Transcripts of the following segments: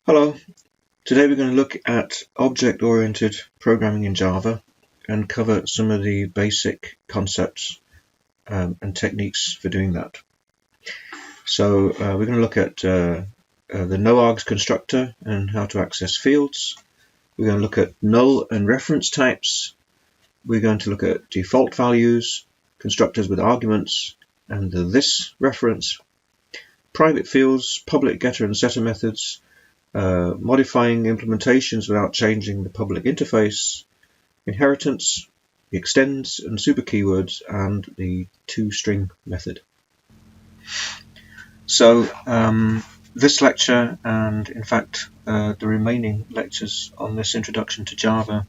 Hello, today we're going to look at object-oriented programming in Java and cover some of the basic concepts and techniques for doing that. So we're going to look at the No-args constructor and how to access fields. We're going to look at null and reference types. We're going to look at default values, constructors with arguments, and the this reference, private fields, public getter and setter methods, modifying implementations without changing the public interface, inheritance, the extends and super keywords, and the toString method. So this lecture, and in fact the remaining lectures on this introduction to Java,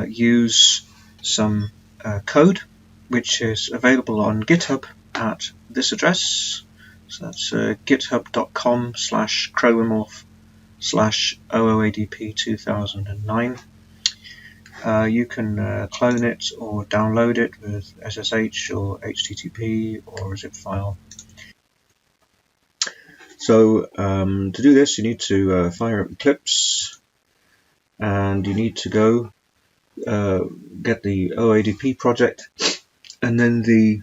use some code which is available on GitHub at this address. So that's github.com/chromorph/OOADP2009. You can clone it or download it with SSH or HTTP or a zip file. So to do this, you need to fire up Eclipse, and you need to go get the OADP project, and then the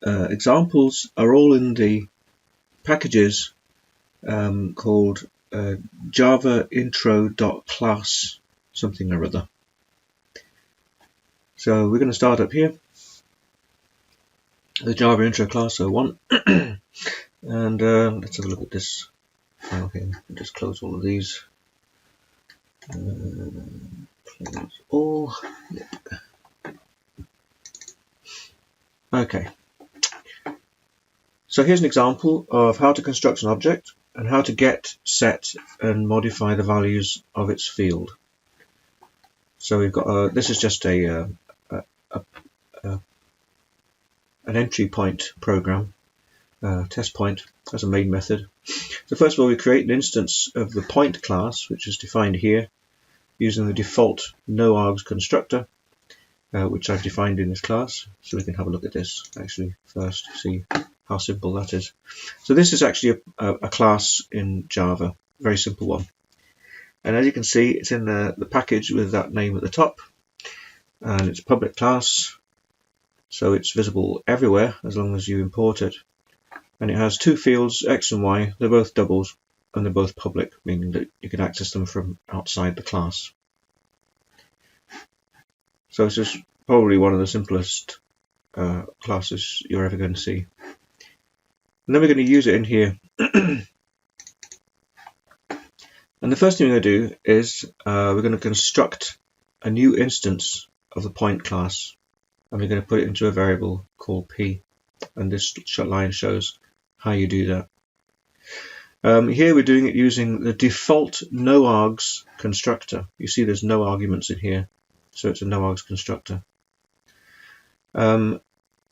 examples are all in the packages called Java intro.class something or other. So we're going to start up here, the Java intro class 01, and let's have a look at this file here. I'll just close all of these. Close all. Yep. Okay. So here's an example of how to construct an object and how to get, set, and modify the values of its field. So we've got this is just an entry point program, test point as a main method. So first of all, we create an instance of the point class, which is defined here using the default No-args constructor, which I've defined in this class. So we can have a look at this actually first to see how simple that is. So this is actually a class in Java, very simple one. And as you can see, it's in the package with that name at the top, and it's a public class, so it's visible everywhere as long as you import it. And it has two fields, X and Y. They're both doubles, and they're both public, meaning that you can access them from outside the class. So it's just probably one of the simplest classes you're ever going to see. And then we're going to use it in here. And the first thing we're going to do is we're going to construct a new instance of the point class, and we're going to put it into a variable called p. And this line shows how you do that. Here we're doing it using the default No-args constructor. You see there's no arguments in here, so it's a No-args constructor. The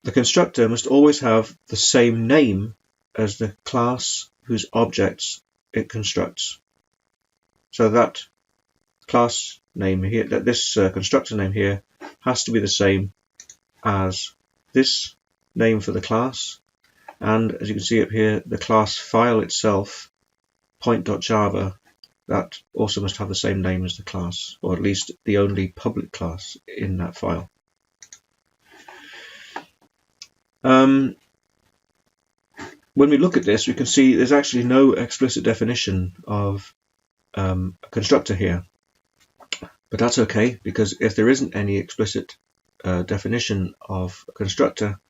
constructor must always have the same name as the class whose objects it constructs. So that class name here, that this constructor name here, has to be the same as this name for the class, and as you can see up here, the class file itself, point.java, that also must have the same name as the class, or at least the only public class in that file. When we look at this, we can see there's actually no explicit definition of a constructor here, but that's okay, because if there isn't any explicit definition of a constructor,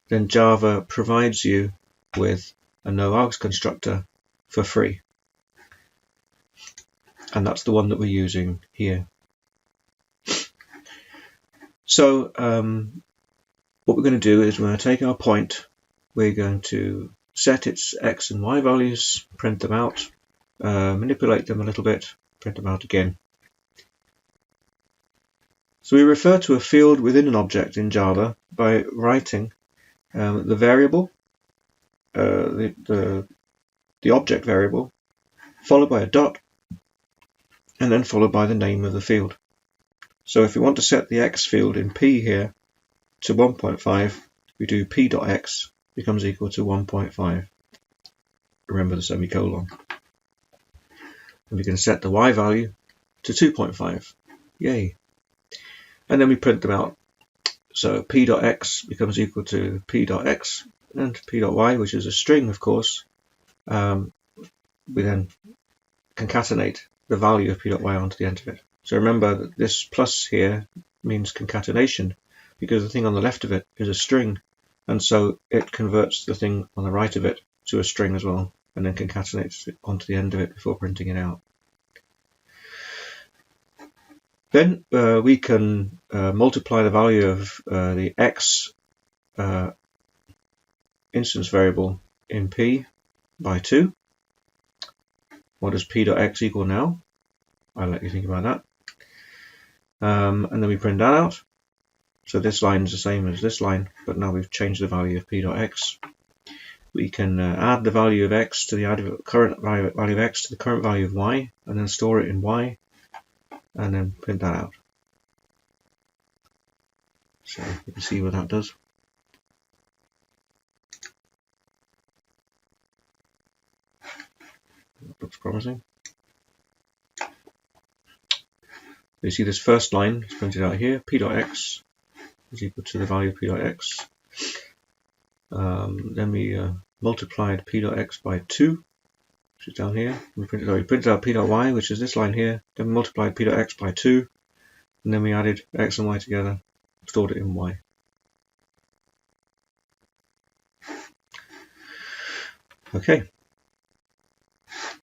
then Java provides you with a No-args constructor for free, and that's the one that we're using here. So what we're going to do is we're going to take our point, we're going to set its X and Y values, print them out, manipulate them a little bit, print them out again. So we refer to a field within an object in Java by writing the variable, the object variable, followed by a dot, and then followed by the name of the field. So if we want to set the X field in P here to 1.5, we do p.x becomes equal to 1.5. Remember the semicolon. And we can set the y value to 2.5. Yay. And then we print them out. So p.x becomes equal to p.x and p.y, which is a string, of course. We then concatenate the value of p.y onto the end of it. So remember that this plus here means concatenation, because the thing on the left of it is a string, and so it converts the thing on the right of it to a string as well, and then concatenates it onto the end of it before printing it out. Then we can multiply the value of the x instance variable in P by 2. What does p.x equal now? I'll let you think about that. And then we print that out. So this line is the same as this line, but now we've changed the value of p.x. We can add the value of x to the current value of x to the current value of y, and then store it in y, and then print that out. So you can see what that does. That looks promising. You see this first line is printed out here, p.x is equal to the value of p.x. Then we multiplied p.x by 2, which is down here. We printed out p.y, which is this line here. Then we multiplied p.x by 2, and then we added x and y together, stored it in y. Okay,